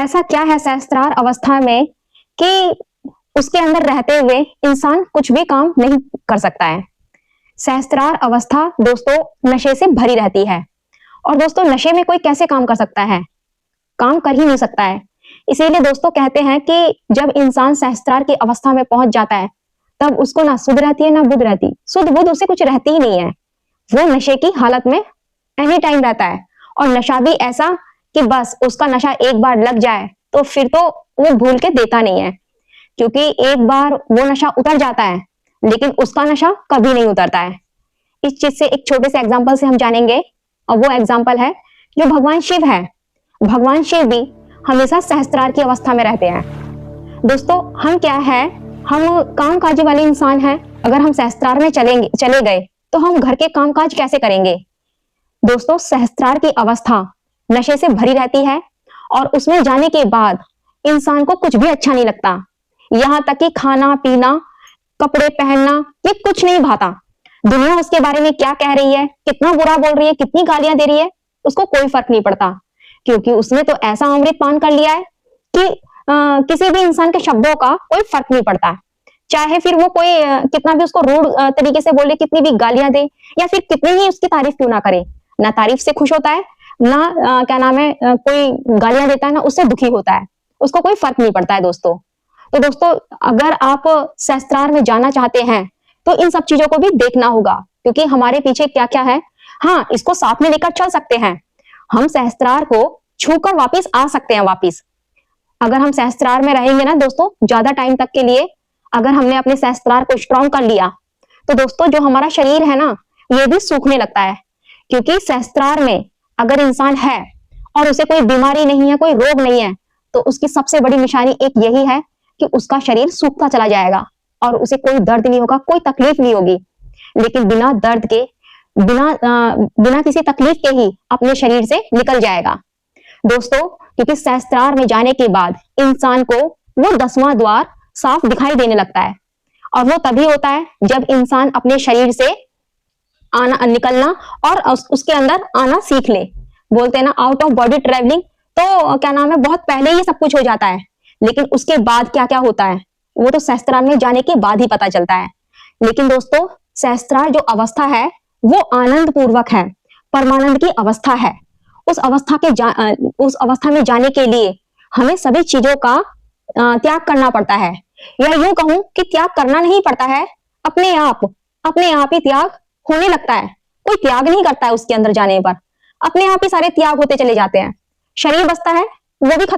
ऐसा क्या है सहस्त्रार अवस्था में कि उसके अंदर रहते हुए इंसान कुछ भी काम नहीं कर सकता है। सहस्त्रार अवस्था दोस्तों नशे से भरी रहती है। और दोस्तों नशे में कोई कैसे काम कर सकता है? काम कर ही नहीं सकता है। इसीलिए दोस्तों कहते हैं कि जब इंसान सहस्त्रार की अवस्था में पहुंच जाता है तब उसको ना सुध रहती है ना बुध रहती। सुध बुध उसे कुछ रहती ही नहीं है। वो नशे की हालत में एनी टाइम रहता है। और नशा भी ऐसा कि बस उसका नशा एक बार लग जाए तो फिर तो वो भूल के देता नहीं है, क्योंकि एक बार वो नशा उतर जाता है लेकिन उसका नशा कभी नहीं उतरता है। इस चीज से एक छोटे से एग्जांपल से हम जानेंगे, और वो एग्जांपल है जो भगवान शिव है। भगवान शिव भी हमेशा सहस्त्रार की अवस्था में रहते हैं। दोस्तों हम क्या है, हम कामकाजी वाले इंसान हैं। अगर हम सहस्त्रार में चले गए तो हम घर के कामकाज कैसे करेंगे? दोस्तों सहस्त्रार की अवस्था नशे से भरी रहती है और उसमें जाने के बाद इंसान को कुछ भी अच्छा नहीं लगता। यहाँ तक कि खाना पीना, कपड़े पहनना, ये कुछ नहीं भाता। दुनिया उसके बारे में क्या कह रही है, कितना बुरा बोल रही है, कितनी गालियां दे रही है, उसको कोई फर्क नहीं पड़ता, क्योंकि उसने तो ऐसा अमृत पान कर लिया है कि किसी भी इंसान के शब्दों का कोई फर्क नहीं पड़ता। चाहे फिर वो कोई कितना भी उसको रूड तरीके से बोले, कितनी भी गालियां दे, या फिर कितनी ही उसकी तारीफ क्यों ना करे, ना तारीफ से खुश होता है, ना क्या नाम है कोई गालियां देता है, ना उससे दुखी होता है। उसको कोई फर्क नहीं पड़ता है दोस्तों। तो दोस्तों अगर आप सहस्त्रार में जाना चाहते हैं तो इन सब चीजों को भी देखना होगा, क्योंकि हमारे पीछे क्या क्या है। हाँ, इसको साथ में लेकर चल सकते हैं। हम सहस्त्रार को छूकर वापिस आ सकते हैं वापिस। अगर हम सहस्त्रार में रहेंगे ना दोस्तों ज्यादा टाइम तक के लिए, अगर हमने अपने सहस्त्रार को स्ट्रॉन्ग कर लिया तो दोस्तों जो हमारा शरीर है ना ये भी सूखने लगता है। क्योंकि सहस्त्रार में अगर इंसान है और उसे कोई बीमारी नहीं है, कोई रोग नहीं है, तो उसकी सबसे बड़ी निशानी एक यही है कि उसका शरीर सूखता चला जाएगा और उसे कोई दर्द नहीं होगा, कोई तकलीफ नहीं होगी। लेकिन बिना दर्द के, बिना किसी तकलीफ के ही अपने शरीर से निकल जाएगा दोस्तों। क्योंकि सहस्त्रार में जाने के बाद इंसान को वो 10वां द्वार साफ दिखाई देने लगता है। और वो तभी होता है जब इंसान अपने शरीर से निकलना और उसके अंदर आना सीख ले। बोलते हैं ना आउट ऑफ बॉडी ट्रेवलिंग। तो क्या नाम है, बहुत पहले ये सब कुछ हो जाता है, लेकिन उसके बाद क्या क्या होता है वो तो सहस्त्रार में जाने के बाद ही पता चलता है। लेकिन दोस्तों सहस्त्रार जो अवस्था है वो आनंद पूर्वक है, परमानंद की अवस्था है। उस अवस्था में जाने के लिए हमें सभी चीजों का त्याग करना पड़ता है, या यूं कहूं कि त्याग करना नहीं पड़ता है, अपने आप ही त्याग होने लगता है। कोई त्याग नहीं करता है उसके अंदर जाने पर, अपने आप ही सारे त्याग होते चले जाते हैं। शरीर बचता है वो भी